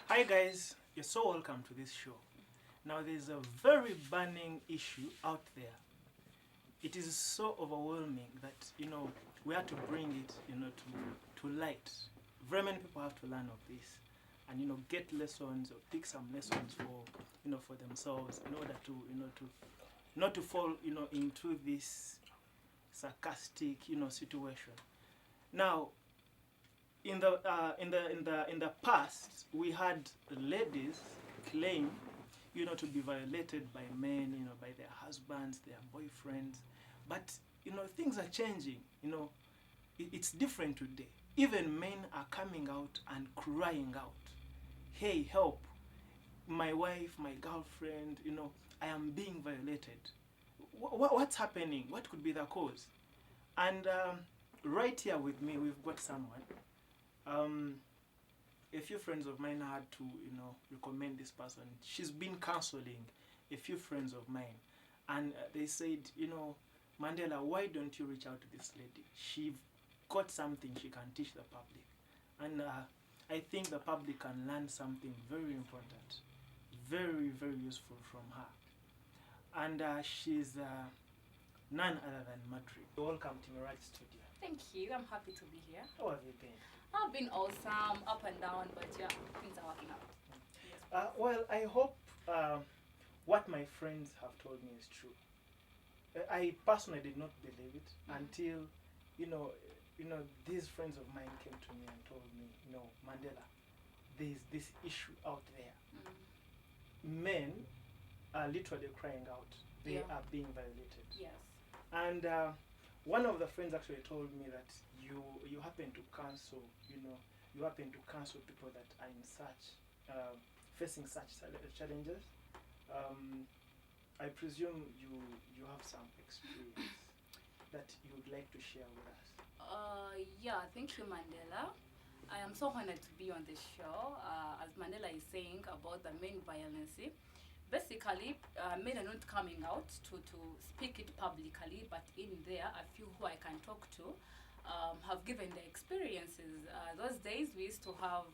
Hi guys, you're so welcome to this show. Now there's a very burning issue out there. It is so overwhelming that we have to bring it to light. Very many people have to learn of this and get lessons or pick some lessons for themselves in order to not to fall into this sarcastic situation. Now in the past, we had ladies claim, to be violated by men, by their husbands, their boyfriends. But things are changing. It's different today. Even men are coming out and crying out, "Hey, help! My wife, my girlfriend, I am being violated. What's happening? What could be the cause?" And right here with me, we've got someone. Um, a few friends of mine had to, recommend this person. She's been counseling a few friends of mine, and they said, Mandela, why don't you reach out to this lady? She got something she can teach the public, and I think the public can learn something very important, very very useful from her. And she's none other than Madrine. Welcome to my right studio. Thank you. I'm happy to be here. How have you been? I've been awesome, up and down, but yeah, things are working out. Well, I hope what my friends have told me is true. I personally did not believe it until, these friends of mine came to me and told me, Mandela, there's this issue out there. Men are literally crying out. They are being violated. Yes. And one of the friends actually told me that you happen to counsel, you happen to counsel people that are in such facing such challenges. I presume you have some experience that you would like to share with us. Yeah, thank you, Mandela. I am so honored to be on this show. As Mandela is saying about the men violence, basically, men are not coming out to speak it publicly, but in there, a few who I can talk to have given their experiences. Those days, we used to have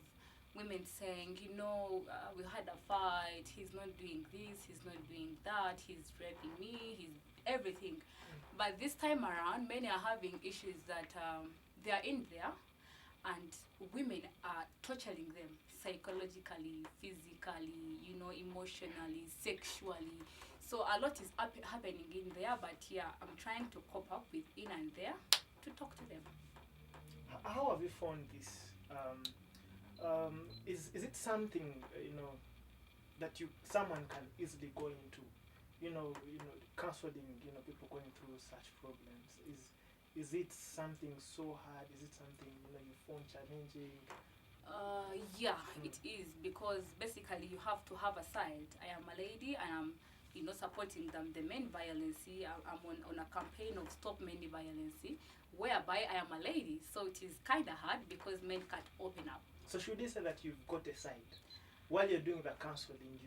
women saying, we had a fight, he's not doing this, he's not doing that, he's raping me, he's everything. But this time around, many are having issues that they are in there, and women are torturing them psychologically, physically, emotionally, sexually. So a lot is happening in there, but yeah, I'm trying to cope up with in and there to talk to them. How have you found this? Is it something that someone can easily go into? Counseling. People going through such problems. Is it something so hard? Is it something you found challenging? Yeah, it is, because basically you have to have a side. I am a lady, and I'm supporting the men violence. I'm on a campaign of stop men violence, whereby I am a lady, so it is kind of hard because men can't open up. So should you say that you've got a side? While you're doing the counseling,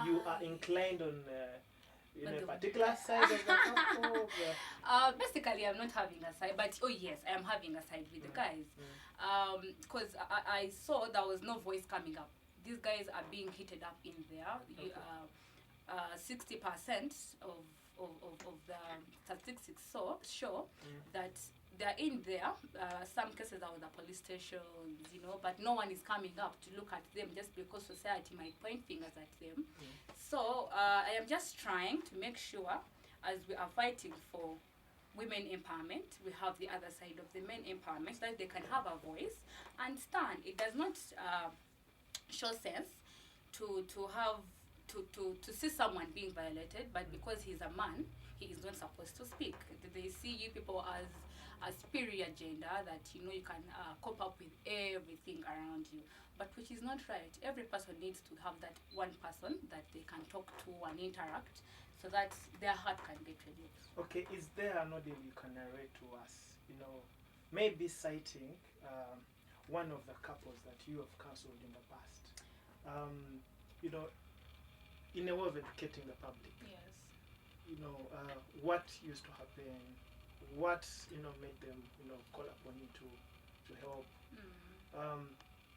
you are inclined on a particular side of the couple? Basically, I'm not having a side, but oh yes, I am having a side with the guys. Because I saw there was no voice coming up. These guys are being heated up in there. 60% of the statistics show that they're in there. Some cases are with the police stations, but no one is coming up to look at them just because society might point fingers at them. So I am just trying to make sure, as we are fighting for women empowerment, we have the other side of the men empowerment, that they can have a voice and stand. It does not show sense to see someone being violated, but because he's a man, he is not supposed to speak. They see you people as a superior gender, that you can cope up with everything around you, but which is not right. Every person needs to have that one person that they can talk to and interact, so that their heart can get relieved. Okay, is there an audio you can narrate to us? Maybe citing one of the couples that you have counseled in the past. In a way of educating the public. Yes. What used to happen, what made them call upon you to help.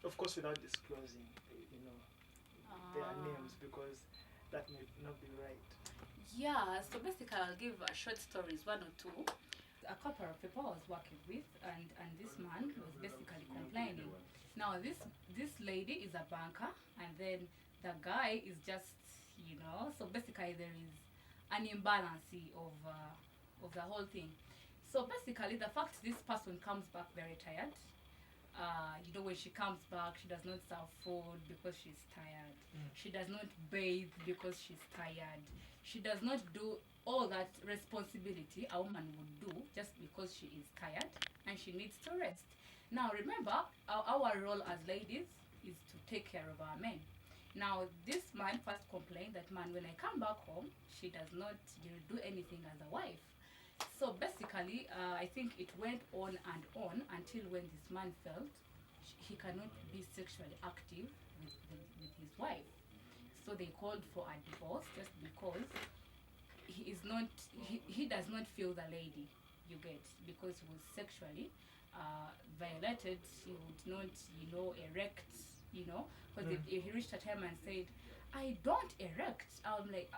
Of course, without disclosing their Ah. names because that may not be right. Yeah, so basically I'll give short stories, one or two. A couple of people I was working with, and this man was basically complaining. Now this lady is a banker, and then the guy is just, so basically there is an imbalance of the whole thing. So basically the fact this person comes back very tired, when she comes back, she does not serve food because she's tired. She does not bathe because she's tired. She does not do all that responsibility a woman would do just because she is tired and she needs to rest. Now remember, our role as ladies is to take care of our men. Now this man first complained that, man, when I come back home, she does not do anything as a wife. So basically, I think it went on and on until when this man felt he cannot be sexually active with his wife. So they called for a divorce just because he does not feel the lady, you get, because he was sexually violated. He would not, erect, because if he reached a time and said, I don't erect.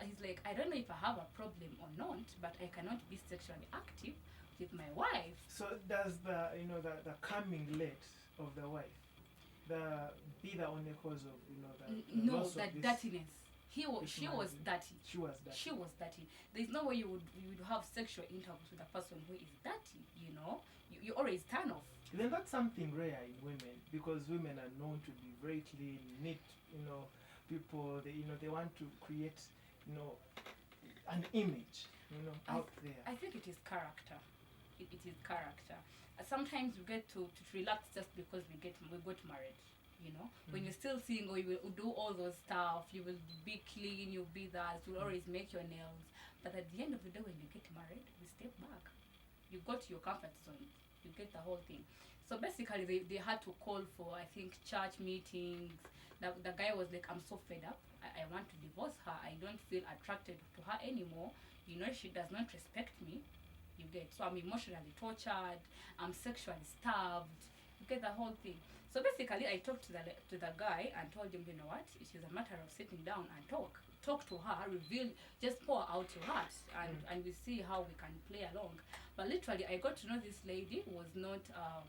He's like, I don't know if I have a problem or not, but I cannot be sexually active with my wife. So does the the coming late of the wife be the only cause of the No, loss that of this, dirtiness. She man? was dirty. She was dirty. She was dirty. There's no way you would have sexual intercourse with a person who is dirty. You always turn off. Then that's something rare in women, because women are known to be very clean, neat. People they want to create an image out there. I think it is character. It is character. Sometimes we get to relax just because we got married. When you're still single, you will do all those stuff. You will be clean. You'll be that. You'll always make your nails. But at the end of the day, when you get married, you step back. You go to your comfort zone. You get the whole thing. So basically, they had to call for, I think, church meetings. The guy was like, I'm so fed up. I want to divorce her. I don't feel attracted to her anymore. She does not respect me. You get. So I'm emotionally tortured. I'm sexually starved. You get the whole thing. So basically, I talked to the guy and told him, you know what? It is a matter of sitting down and talk to her, reveal, just pour out your heart, and we see how we can play along. But literally, I got to know this lady was not a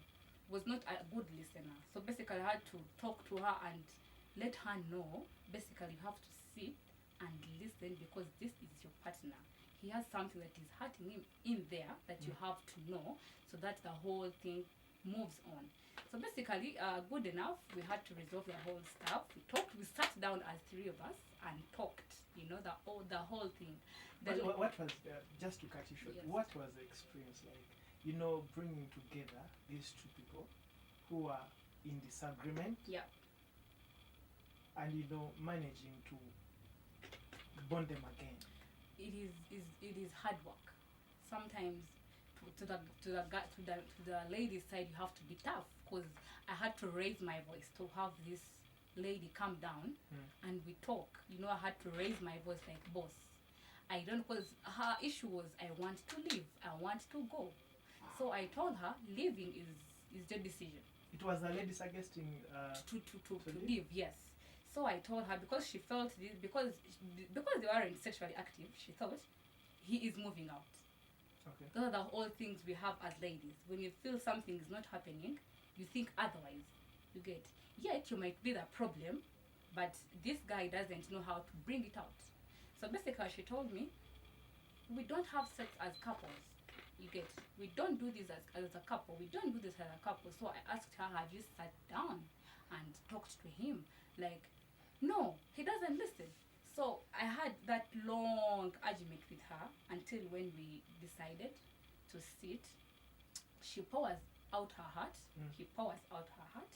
good listener. So basically, I had to talk to her and let her know. Basically, you have to sit and listen, because this is your partner. He has something that is hurting him in there that you have to know, so that the whole thing moves on. So basically, good enough, we had to resolve the whole stuff. We sat down as three of us and talked, the whole thing. What was just to cut you short? Yes. What was the experience like? Bringing together these two people who are in disagreement. Yeah. And managing to bond them again. It is hard work. Sometimes to the lady's side, you have to be tough, because I had to raise my voice to have this lady calm down and we talk. I had to raise my voice like, boss, I don't, because her issue was, I want to leave, I want to go. So I told her, leaving is your decision. It was the lady suggesting to leave, yes. So I told her, because she felt this, because they weren't sexually active, she thought he is moving out. Okay. Those are the whole things we have as ladies. When you feel something is not happening, you think otherwise. You get. Yet you might be the problem, but this guy doesn't know how to bring it out. So basically, she told me, we don't have sex as couples. You get. We don't do this as a couple. We don't do this as a couple. So I asked her, have you sat down and talked to him? Like, no, he doesn't listen. So I had that long argument with her until when we decided to sit. She pours out her heart. He pours out her heart.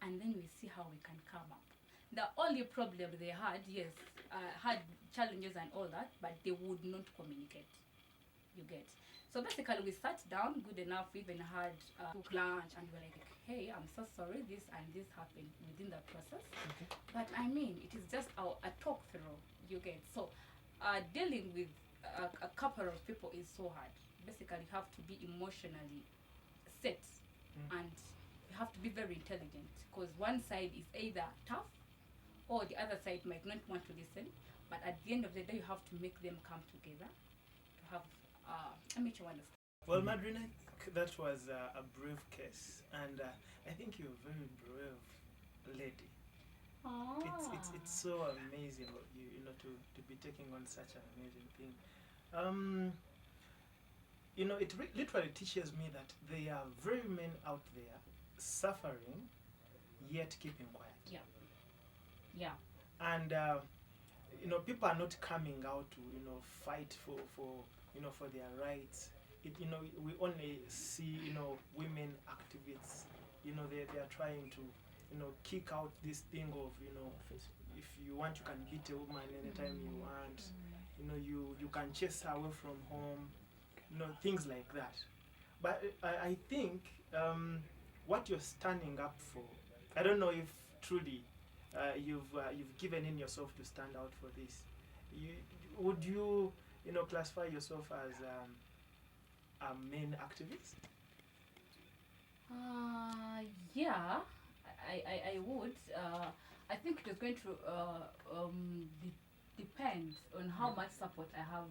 And then we see how we can come up. The only problem they had, yes, had challenges and all that, but they would not communicate. You get. So basically, we sat down, good enough, we even had lunch, and we were like, hey, I'm so sorry, this and this happened within the process. Okay. But I mean, it is just a talk through, you get. So dealing with a couple of people is so hard. Basically, you have to be emotionally set, and you have to be very intelligent, because one side is either tough or the other side might not want to listen. But at the end of the day, you have to make them come together to have a mutual understanding. Well, Madrine, I think that was a brave case, and I think you're a very brave lady. It's so amazing of you, to be taking on such an amazing thing. It literally teaches me that there are very men out there suffering, yet keeping quiet. Yeah. Yeah. And people are not coming out to fight for their rights. We only see women activists. They are trying to kick out this thing of if you want, you can beat a woman anytime you want. You can chase her away from home. Things like that. But I think what you're standing up for, I don't know if truly you've given in yourself to stand out for this. Would you classify yourself as a main activist? Yeah, I would. I think it is going to depend on how much support I have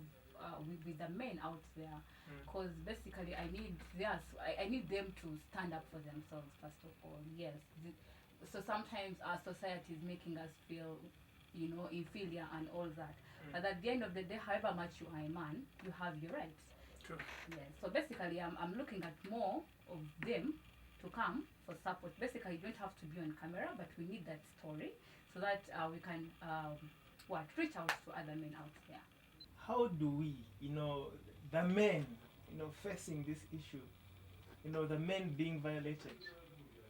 with the men out there, because basically I need them to stand up for themselves first of all. Yes. So sometimes our society is making us feel, inferior and all that. But at the end of the day, however much you are a man, you have your rights. True. Yes. So basically, I'm looking at more of them to come for support. Basically, you don't have to be on camera, but we need that story so that we can reach out to other men out there. How do we, the men, facing this issue, the men being violated,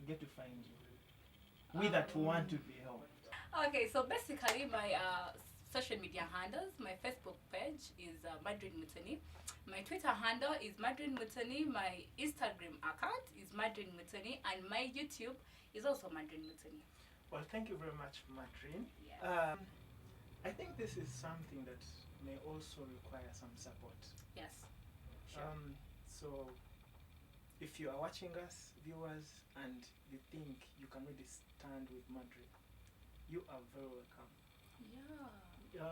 get to find you? We that want to be helped. Okay, so basically my social media handles, my Facebook page is Madrine Muttoni, my Twitter handle is Madrine Muttoni, my Instagram account is Madrine Muttoni, and my YouTube is also Madrine Muttoni. Well, thank you very much, Madrine. Yes. I think this is something that may also require some support. Yes. Sure. So if you are watching us, viewers, and you think you can really stand with Madrine, you are very welcome. Yeah.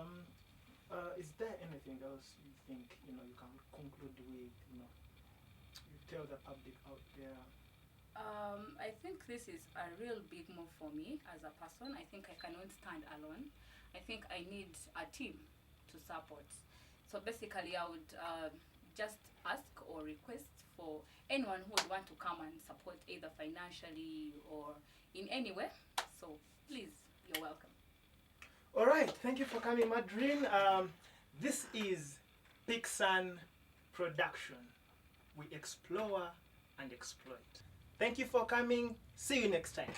Is there anything else you think you can conclude with? You tell the public out there. I think this is a real big move for me as a person. I think I cannot stand alone. I think I need a team to support. So basically, I would just ask or request for anyone who would want to come and support either financially or in any way. So please, you're welcome. All right, thank you for coming, Madrine. This is phyiscally production. We explore and exploit. Thank you for coming. See you next time.